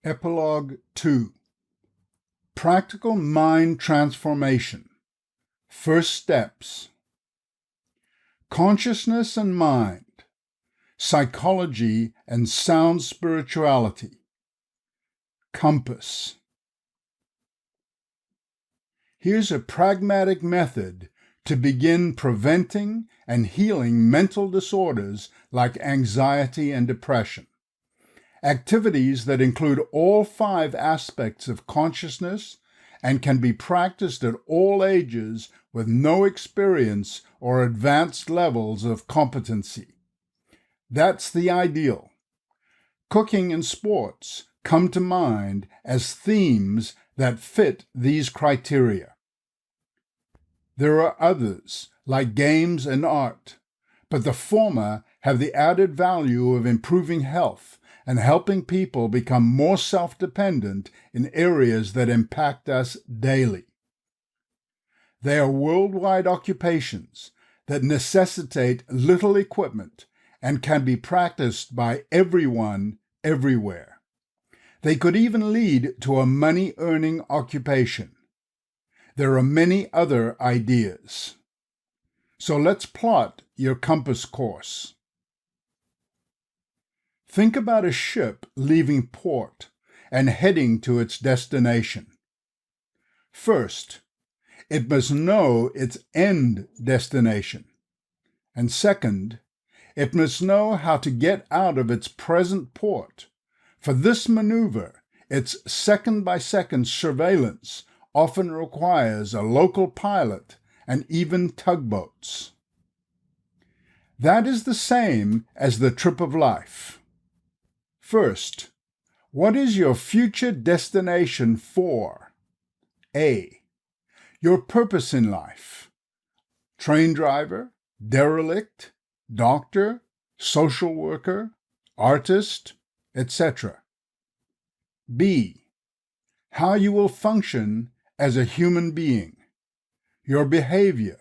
Epilogue 2. Practical Mind Transformation. First Steps. Consciousness and Mind. Psychology and Sound Spirituality. Compass. Here's a pragmatic method to begin preventing and healing mental disorders like anxiety and depression. Activities that include all 5 aspects of consciousness and can be practiced at all ages with no experience or advanced levels of competency. That's the ideal. Cooking and sports come to mind as themes that fit these criteria. There are others, like games and art, but the former have the added value of improving health and helping people become more self-dependent in areas that impact us daily. They are worldwide occupations that necessitate little equipment and can be practiced by everyone, everywhere. They could even lead to a money-earning occupation. There are many other ideas. So let's plot your compass course. Think about a ship leaving port and heading to its destination. First, it must know its end destination. And second, it must know how to get out of its present port. For this maneuver, its second-by-second surveillance often requires a local pilot and even tug-boats. That is the same as the trip of life. First, what is your future destination for? A. Your purpose in life. Train driver, derelict, doctor, social worker, artist, etc. B. How you will function as a human being. Your behavior,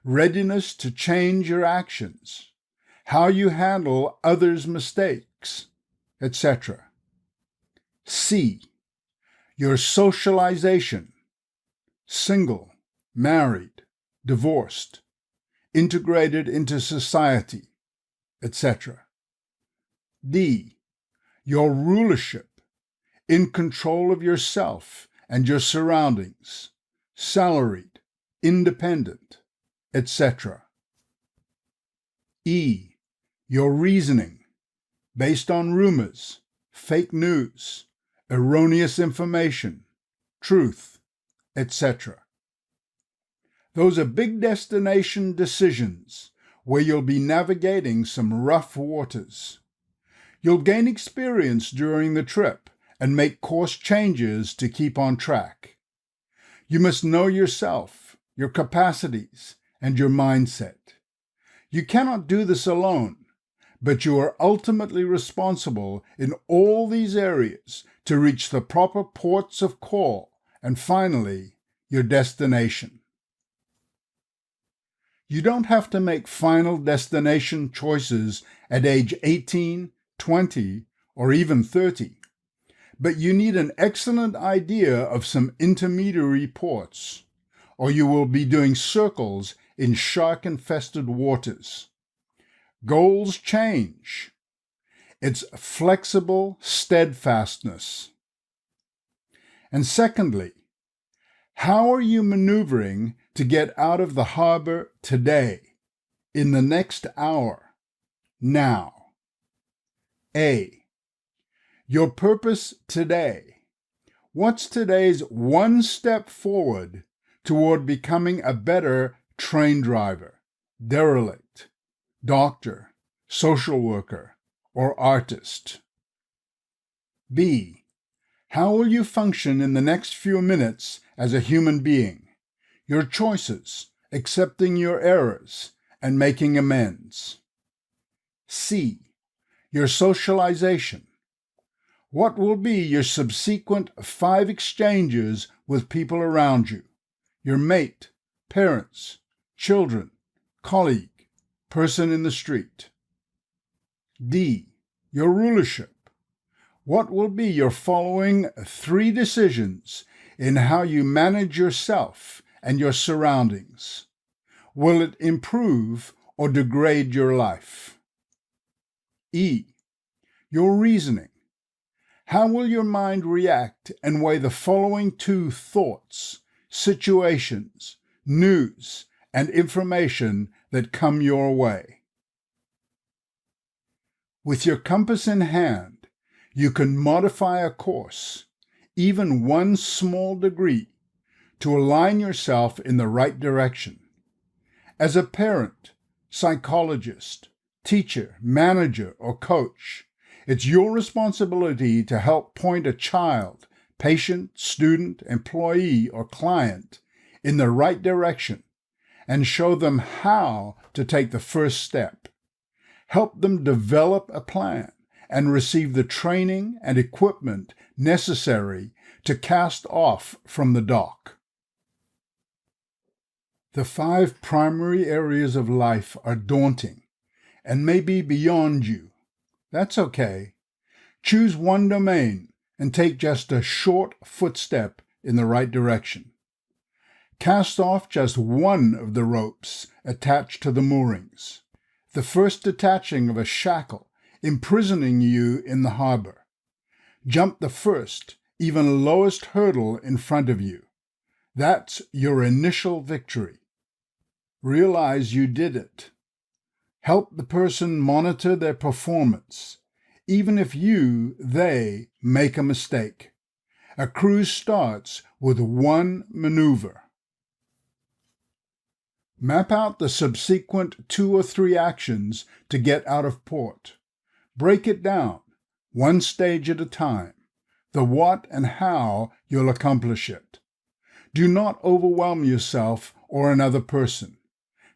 readiness to change your actions, how you handle others' mistakes, etc. C. Your socialization. Single, married, divorced, integrated into society, etc. D. Your rulership, in control of yourself and your surroundings, salaried, independent, etc. E. Your reasoning, based on rumors, fake news, erroneous information, truth, etc. Those are big destination decisions where you'll be navigating some rough waters. You'll gain experience during the trip and make course changes to keep on track. You must know yourself, your capacities, and your mindset. You cannot do this alone, but you are ultimately responsible in all these areas to reach the proper ports of call and finally, your destination. You don't have to make final destination choices at age 18, 20, or even 30, but you need an excellent idea of some intermediary ports, or you will be doing circles in shark-infested waters. Goals change. It's flexible steadfastness. And secondly, how are you maneuvering to get out of the harbor today, in the next hour, now? A. Your purpose today. What's today's one step forward toward becoming a better train driver, derelict, doctor, social worker, or artist? B. How will you function in the next few minutes as a human being? Your choices, accepting your errors, and making amends. C. Your socialization. What will be your subsequent 5 exchanges with people around you? Your mate, parents, children, colleague, person in the street. D. Your rulership. What will be your following 3 decisions in how you manage yourself and your surroundings? Will it improve or degrade your life? E. Your reasoning. How will your mind react and weigh the following 2 thoughts, situations, news, and information that come your way? With your compass in hand, you can modify a course, even 1 small degree, to align yourself in the right direction. As a parent, psychologist, teacher, manager, or coach, it's your responsibility to help point a child, patient, student, employee, or client in the right direction and show them how to take the first step. Help them develop a plan and receive the training and equipment necessary to cast off from the dock. The 5 primary areas of life are daunting and may be beyond you. That's okay. Choose one domain and take just a short footstep in the right direction. Cast off just one of the ropes attached to the moorings, the first detaching of a shackle imprisoning you in the harbor. Jump the first, even lowest hurdle in front of you. That's your initial victory. Realize you did it. Help the person monitor their performance, even if they make a mistake. A cruise starts with 1 maneuver. Map out the subsequent 2 or 3 actions to get out of port. Break it down, 1 stage at a time, the what and how you'll accomplish it. Do not overwhelm yourself or another person.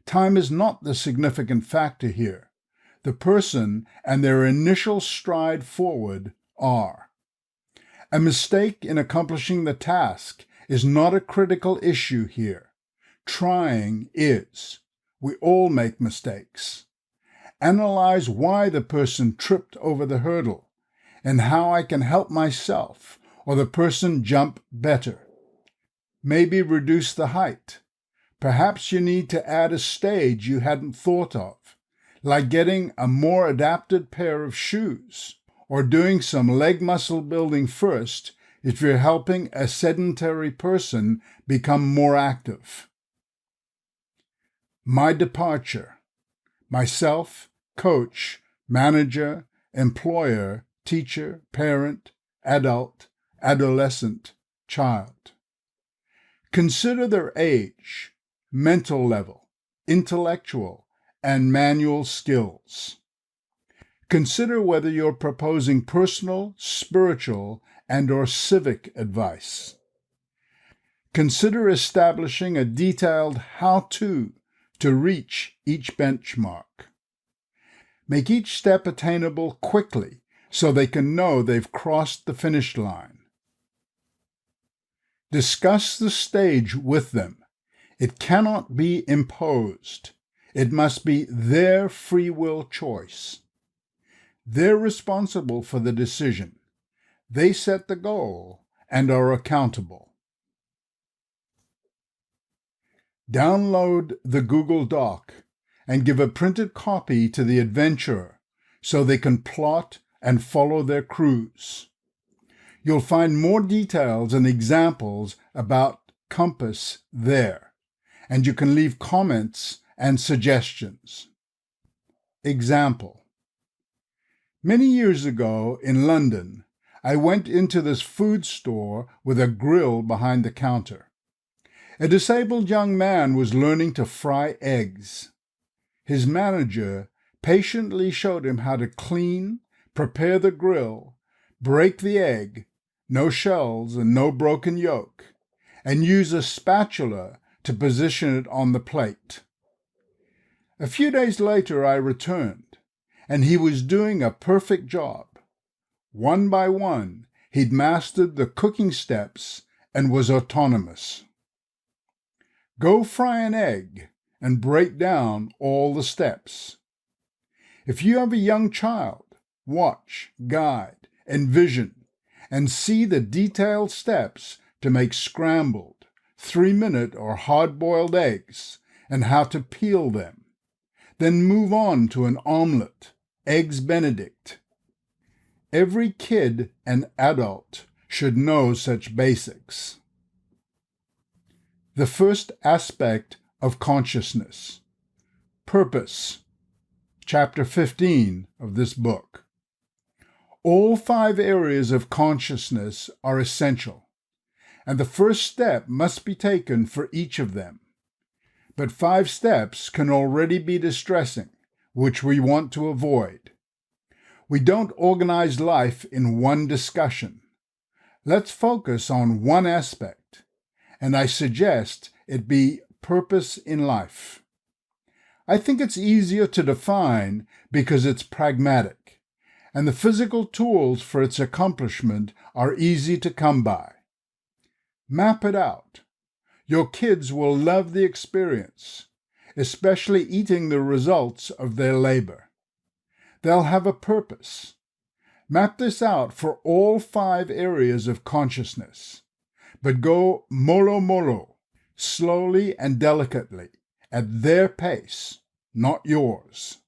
Time is not the significant factor here. The person and their initial stride forward are. A mistake in accomplishing the task is not a critical issue here. Trying is. We all make mistakes. Analyze why the person tripped over the hurdle and how I can help myself or the person jump better. Maybe reduce the height. Perhaps you need to add a stage you hadn't thought of, like getting a more adapted pair of shoes, or doing some leg muscle building first if you're helping a sedentary person become more active. My departure. Myself, coach, manager, employer, teacher, parent, adult, adolescent, child. Consider their age, mental level, intellectual, and manual skills. Consider whether you're proposing personal, spiritual, and/or civic advice. Consider establishing a detailed how-to reach each benchmark. Make each step attainable quickly so they can know they've crossed the finish line. Discuss the stage with them. It cannot be imposed. It must be their free will choice. They're responsible for the decision. They set the goal and are accountable. Download the Google Doc and give a printed copy to the adventurer so they can plot and follow their cruise. You'll find more details and examples about compass there, and you can leave comments and suggestions. Example. Many years ago in London, I went into this food store with a grill behind the counter. A disabled young man was learning to fry eggs. His manager patiently showed him how to clean, prepare the grill, break the egg, no shells and no broken yolk, and use a spatula to position it on the plate. A few days later I returned, and he was doing a perfect job. One by one, he'd mastered the cooking steps and was autonomous. Go fry an egg and break down all the steps. If you have a young child, watch, guide, envision, and see the detailed steps to make scrambled, 3-minute or hard-boiled eggs and how to peel them. Then move on to an omelet, eggs Benedict. Every kid and adult should know such basics. The first aspect of consciousness, purpose, chapter 15 of this book. All 5 areas of consciousness are essential, and the first step must be taken for each of them. But 5 steps can already be distressing, which we want to avoid. We don't organize life in one discussion. Let's focus on one aspect, and I suggest it be purpose in life. I think it's easier to define because it's pragmatic, and the physical tools for its accomplishment are easy to come by. Map it out. Your kids will love the experience, especially eating the results of their labor. They'll have a purpose. Map this out for all 5 areas of consciousness, but go molo molo, slowly and delicately, at their pace, not yours.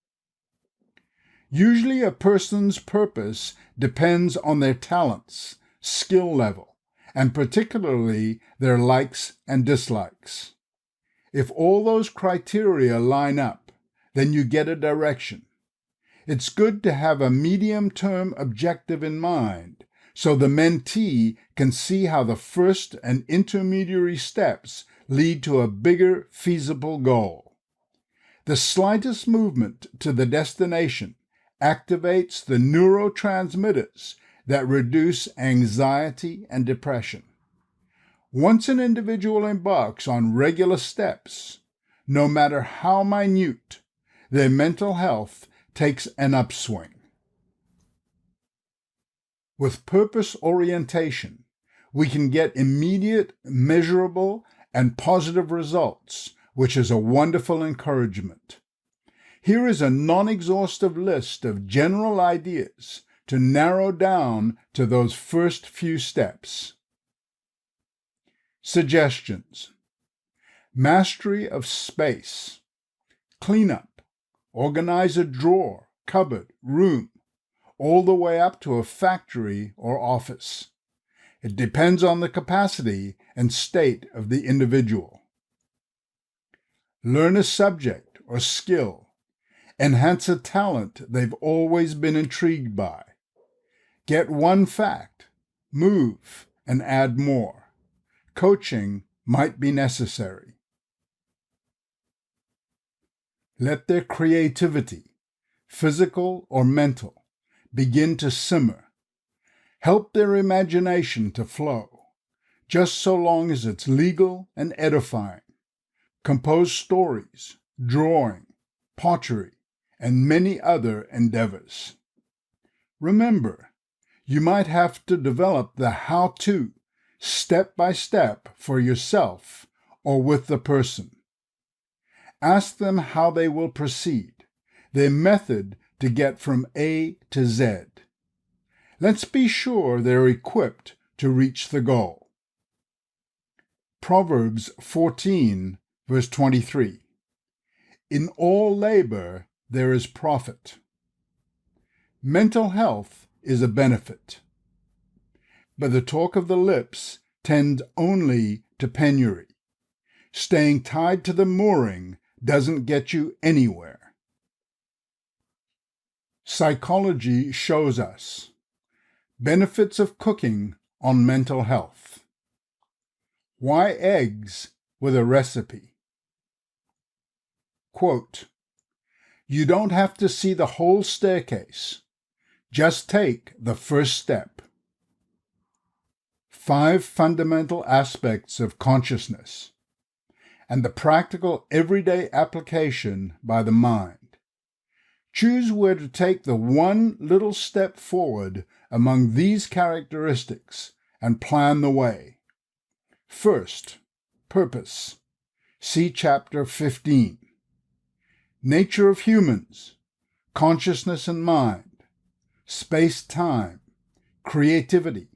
Usually a person's purpose depends on their talents, skill level, and particularly their likes and dislikes. If all those criteria line up, then you get a direction. It's good to have a medium-term objective in mind, so the mentee can see how the first and intermediary steps lead to a bigger, feasible goal. The slightest movement to the destination activates the neurotransmitters that reduce anxiety and depression. Once an individual embarks on regular steps, no matter how minute, their mental health takes an upswing. With purpose orientation, we can get immediate, measurable, and positive results, which is a wonderful encouragement. Here is a non-exhaustive list of general ideas to narrow down to those first few steps. Suggestions: mastery of space, clean up, organize a drawer, cupboard, room, all the way up to a factory or office. It depends on the capacity and state of the individual. Learn a subject or skill. Enhance a talent they've always been intrigued by. Get one fact, move, and add more. Coaching might be necessary. Let their creativity, physical or mental, begin to simmer. Help their imagination to flow, just so long as it's legal and edifying. Compose stories, drawing, pottery, and many other endeavors. Remember, you might have to develop the how-to, step by step, for yourself or with the person. Ask them how they will proceed, their method to get from A to Z. Let's be sure they're equipped to reach the goal. Proverbs 14, verse 23. In all labor there is profit. Mental health is a benefit, but the talk of the lips tends only to penury. Staying tied to the mooring doesn't get you anywhere. Psychology shows us benefits of cooking on mental health. Why eggs with a recipe? Quote, you don't have to see the whole staircase. Just take the first step. 5 fundamental aspects of consciousness and the practical everyday application by the mind. Choose where to take the one little step forward among these characteristics and plan the way. First, purpose. See chapter 15. Nature of humans, consciousness and mind, space-time, creativity,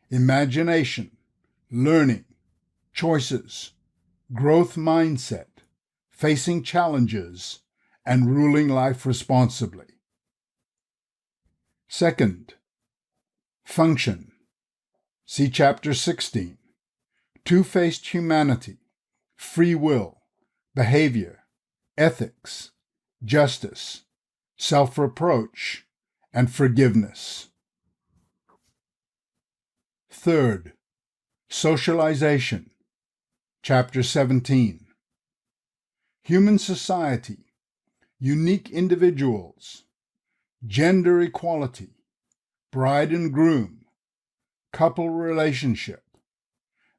imagination, learning, choices, growth mindset, facing challenges, and ruling life responsibly. Second, function. See Chapter 16. Two-faced humanity, free will, behavior, ethics, justice, self-reproach, and forgiveness. Third, socialization. Chapter 17. Human society, unique individuals, gender equality, bride and groom, couple relationship,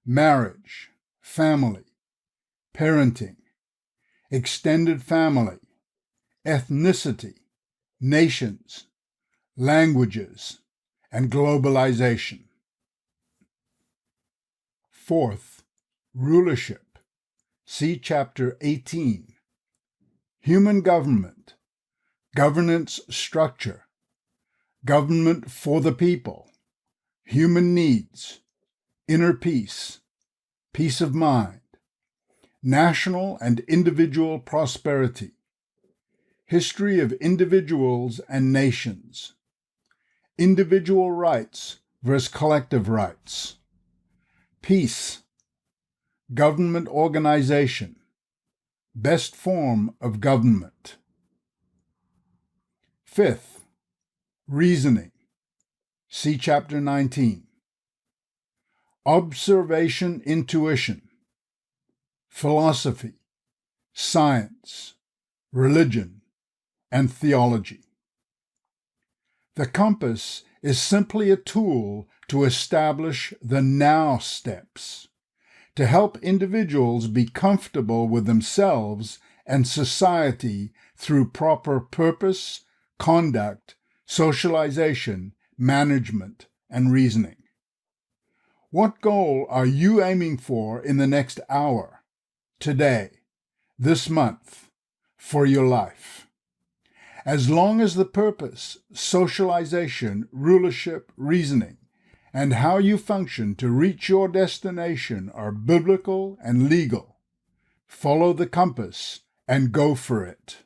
marriage, family, parenting, extended family, ethnicity, nations, languages, and globalization. Fourth, rulership. See Chapter 18. Human government, governance structure, government for the people, human needs, inner peace, peace of mind, national and individual prosperity, history of individuals and nations, individual rights versus collective rights, peace, government organization, best form of government. Fifth, reasoning. See Chapter 19. Observation, intuition, philosophy, science, religion, and theology. The compass is simply a tool to establish the now steps, to help individuals be comfortable with themselves and society through proper purpose, conduct, socialization, management, and reasoning. What goal are you aiming for in the next hour, today, this month, for your life? As long as the purpose, socialization, rulership, reasoning, and how you function to reach your destination are biblical and legal, follow the compass and go for it.